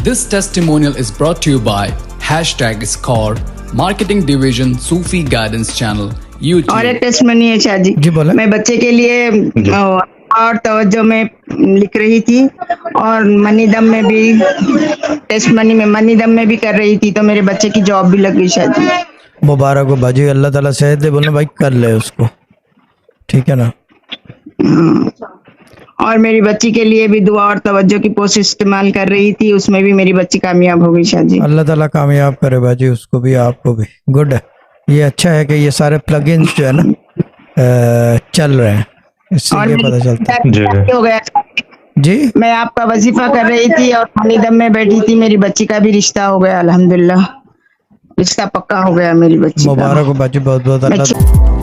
This testimonial is brought to you by #Score, Marketing Division, Sufi Guidance Channel, YouTube. और एक testimony है शाह जी। जी बोले। मैं बच्चे के लिए और तवज्जो में लिख रही थी और मनी दम में भी, टेस्टमनी में मनी दम में भी कर रही थी, तो मेरे बच्चे की जॉब भी लग गई शाह जी। मुबारक हो बाजी, अल्लाह ताला सेहत दे। बोलना भाई कर ले उसको, ठीक है ना। और मेरी बच्ची के लिए भी दुआ और तवज्जो की पोस्ट इस्तेमाल कर रही थी, उसमें भी मेरी बच्ची कामयाब हो गई शाह जी। अल्लाह ताला कामयाब करे बाजी, उसको भी आपको भी। गुड है, ये अच्छा है कि ये सारे प्लगइन्स जो है ना चल रहे हैं, इससे और ये पता चलता है। हो गया जी, मैं आपका वजीफा कर रही थी और मनी दम में बैठी थी, मेरी बच्ची का भी रिश्ता हो गया, अल्हम्दुलिल्लाह रिश्ता पक्का हो गया मेरी बच्ची का। मुबारक हो बाजी, बहुत बहुत अल्लाह